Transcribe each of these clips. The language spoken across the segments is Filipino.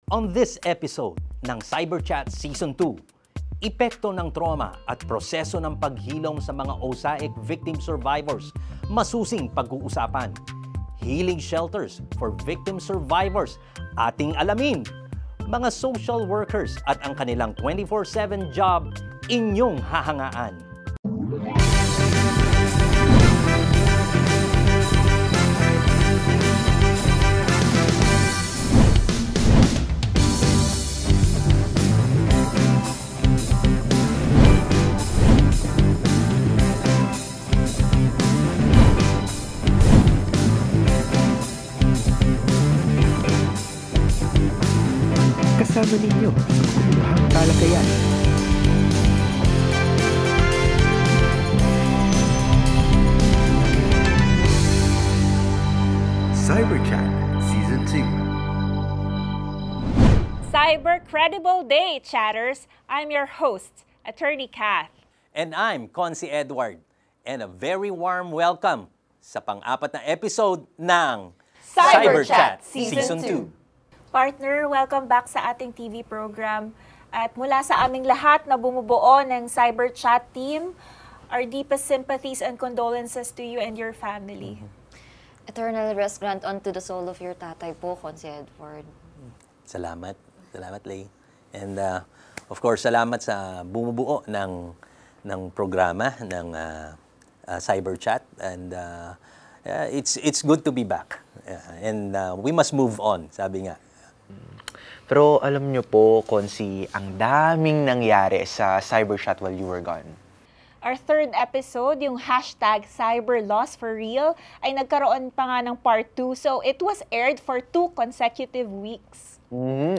On this episode ng Cyberchat Season 2, epekto ng trauma at proseso ng paghilom sa mga OSAIC victim survivors, masusing pag-uusapan. Healing shelters for victim survivors, ating alamin. Mga social workers at ang kanilang 24/7 job, inyong hahangaan. Kasama ninyo sa makuluhang talakayan. Cyberchat Season 2. Cyber Credible Day, chatters! I'm your host, Attorney Kath. And I'm Consi Edward. And a very warm welcome sa pang-apat na episode ng Cyberchat Season 2. Partner, welcome back sa ating TV program. At mula sa aming lahat na bumubuo ng Cyberchat team, our deepest sympathies and condolences to you and your family. Eternal rest grant unto the soul of your tatay po, Consi Edward. Salamat. Salamat, Lay. And of course, salamat sa bumubuo ng programa ng Cyberchat. And it's good to be back. And we must move on, sabi nga. Pero alam nyo po, Consi, ang daming nangyari sa Cyberchat while you were gone. Our third episode, yung hashtag CyberLawsForReal, ay nagkaroon pa nga ng part 2. So it was aired for 2 consecutive weeks.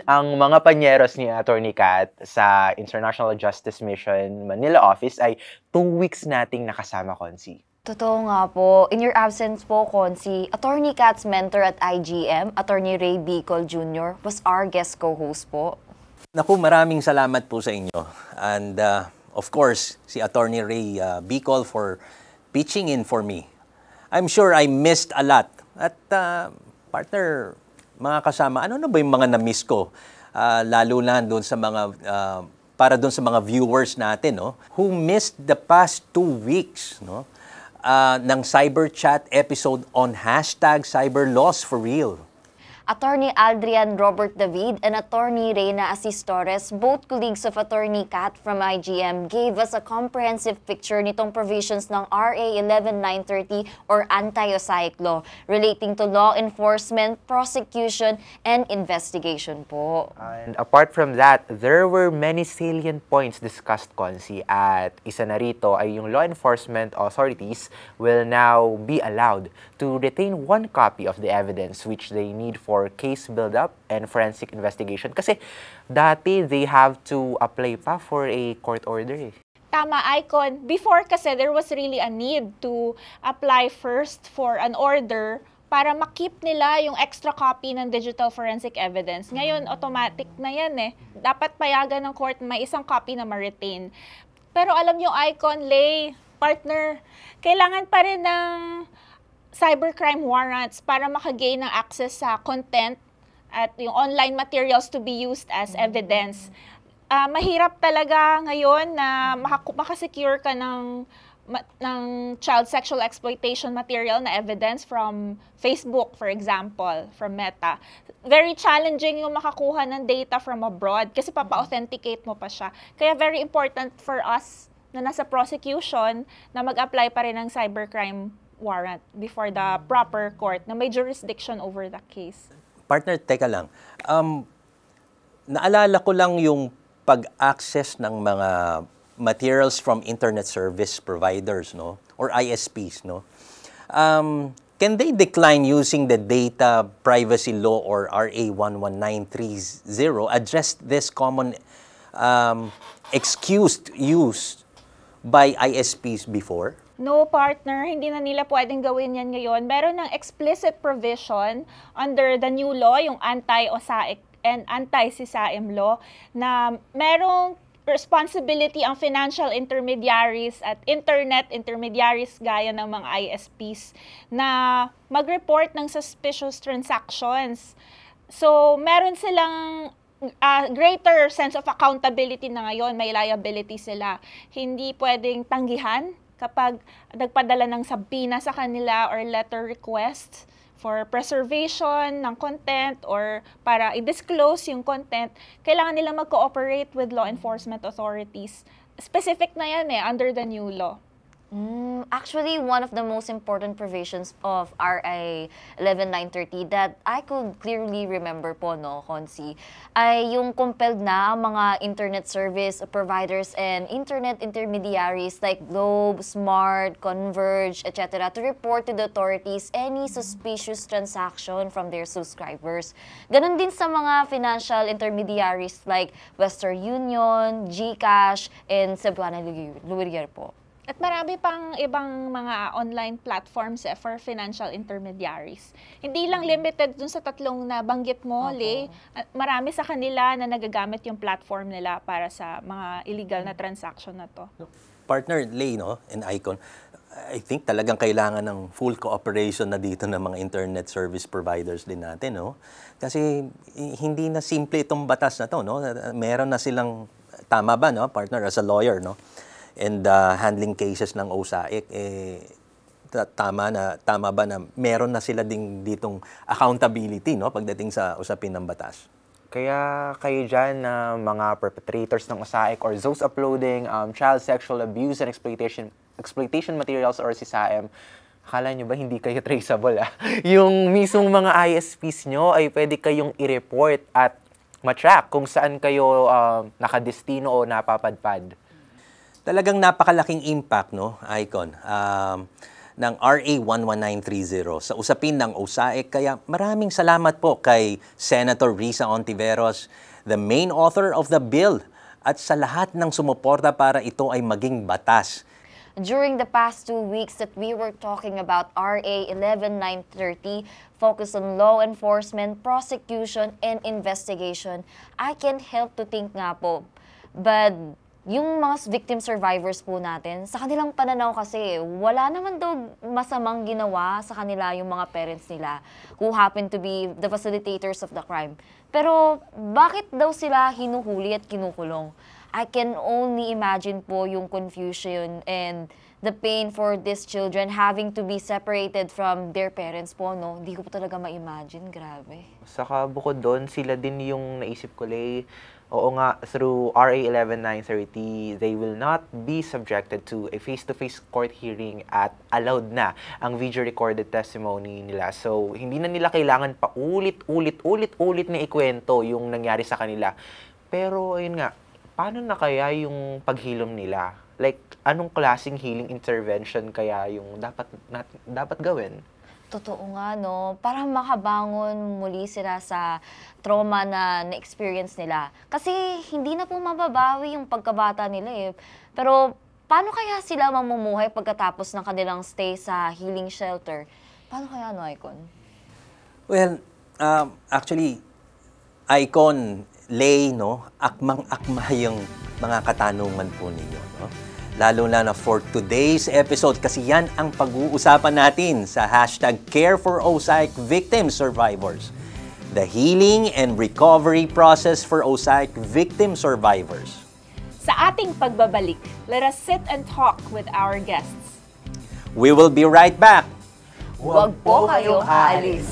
Ang mga panyeros ni Attorney Kat sa International Justice Mission Manila Office ay 2 weeks nating nakasama, Consi. Totoo nga po. In your absence po, Consi, Attorney Kat's mentor at IGM, Attorney Ray Bicol Jr., was our guest co-host po. Naku, maraming salamat po sa inyo. And of course, si Attorney Ray Bicol for pitching in for me. I'm sure I missed a lot. At partner, mga kasama, ano na ba yung mga na-miss ko? Lalo na doon sa mga, para doon sa mga viewers natin, no? Who missed the past 2 weeks, no? Ng Cyberchat episode on hashtag CyberLawsForReal. Attorney Aldrian Robert David and Attorney Reyna Asis Torres, both colleagues of Attorney Kat from IGM, gave us a comprehensive picture nitong provisions ng RA 11930 or Anti-OSAIC Law relating to law enforcement, prosecution, and investigation po. And apart from that, there were many salient points discussed, Consi, at isa na rito ay yung law enforcement authorities will now be allowed to retain 1 copy of the evidence which they need for case build-up and forensic investigation. Kasi dati they have to apply pa for a court order eh. Tama, Icon. Before kasi there was really a need to apply first for an order para makip nila yung extra copy ng digital forensic evidence. Ngayon, automatic na yan eh. Dapat payagan ng court may 1 copy na ma-retain. Pero alam nyo, Icon, Lay, partner, kailangan pa rin ng cybercrime warrants para makagain ng access sa content at yung online materials to be used as evidence. Mahirap talaga ngayon na makasecure ka ng child sexual exploitation material na evidence from Facebook, for example, from Meta. Very challenging yung makakuha ng data from abroad kasi papa-authenticate mo pa siya. Kaya very important for us na nasa prosecution na mag-apply pa rin ng cybercrime warrant before the proper court na may jurisdiction over the case. Partner, teka lang. Naalala ko lang yung pag-access ng mga materials from internet service providers, no? Or ISPs, no? Can they decline using the data privacy law or RA 11930 address this common excused use by ISPs before? No, partner, hindi na nila pwedeng gawin yan ngayon. Meron ng explicit provision under the new law, yung anti-OSAIC and anti-CSAIM law, na merong responsibility ang financial intermediaries at internet intermediaries gaya ng mga ISPs na mag-report ng suspicious transactions So, meron silang greater sense of accountability na ngayon, may liability sila. Hindi pwedeng tanggihan kapag nagpadala ng sabina sa kanila or letter request for preservation ng content or para i-disclose yung content, kailangan nilang mag-cooperate with law enforcement authorities. Specific na yan under the new law. Actually, one of the most important provisions of RA 11930 that I could clearly remember po, no, Consi, ay yung compelled na ang mga internet service providers and internet intermediaries like Globe, Smart, Converge, etc. to report to the authorities any suspicious transaction from their subscribers. Ganon din sa mga financial intermediaries like Western Union, GCash, and Cebuana Luwirier po. At marami pang ibang mga online platforms for financial intermediaries. Hindi lang limited dun sa tatlong na banggit mo, Lay. Marami sa kanila na nagagamit yung platform nila para sa mga illegal na transaction na to. Partner, Lay, no, and Icon, I think talagang kailangan ng full cooperation na dito ng mga internet service providers din natin, no? Kasi hindi na simple itong batas na to, no? Meron na silang, tama ba, no, partner, as a lawyer, no? And handling cases ng OSAIC, tama ba na meron na sila ditong accountability, no, pagdating sa usapin ng batas? Kaya kayo dyan na mga perpetrators ng OSAIC or those uploading child sexual abuse and exploitation materials or CSAM, akala nyo ba hindi kayo traceable? Yung mismong mga ISPs nyo ay pwede kayong i-report at matrack kung saan kayo nakadestino o napapadpad. Talagang napakalaking impact, no, Icon, ng RA 11930 sa usapin ng OSAIC. Kaya maraming salamat po kay Senator Risa Ontiveros, the main author of the bill, at sa lahat ng sumuporta para ito ay maging batas. During the past 2 weeks that we were talking about RA 11930, focus on law enforcement, prosecution, and investigation, I can't help to think nga po, but yung mga victim survivors po natin, sa kanilang pananaw kasi, wala naman daw masamang ginawa sa kanila yung mga parents nila who happen to be the facilitators of the crime. Pero bakit daw sila hinuhuli at kinukulong? I can only imagine po yung confusion and the pain for these children having to be separated from their parents po, no? Hindi ko po talaga ma-imagine, grabe. Saka bukod doon, sila din yung naisip ko, Lay. Oo nga, through RA 11930, they will not be subjected to a face-to-face court hearing at allowed na ang video-recorded testimony nila. So, hindi na nila kailangan pa ulit-ulit na ikwento yung nangyari sa kanila. Pero, ayun nga, paano na kaya yung paghilom nila? Like, anong klaseng healing intervention kaya yung dapat gawin? Totoo nga, no? Para makabangon muli sila sa trauma na na-experience nila. Kasi hindi na po mababawi yung pagkabata nila eh. Pero paano kaya sila mamumuhay pagkatapos ng kanilang stay sa healing shelter? Paano kaya, no, Icon? Well, actually, Icon, Lay, no, akmang-akma yung mga katanungan po ninyo, no? Lalo na for today's episode kasi yan ang pag-uusapan natin sa hashtag #CareForOSAIC Victim Survivors. The healing and recovery process for OSAIC victim survivors. Sa ating pagbabalik, let us sit and talk with our guests. We will be right back. Huwag po kayong aalis.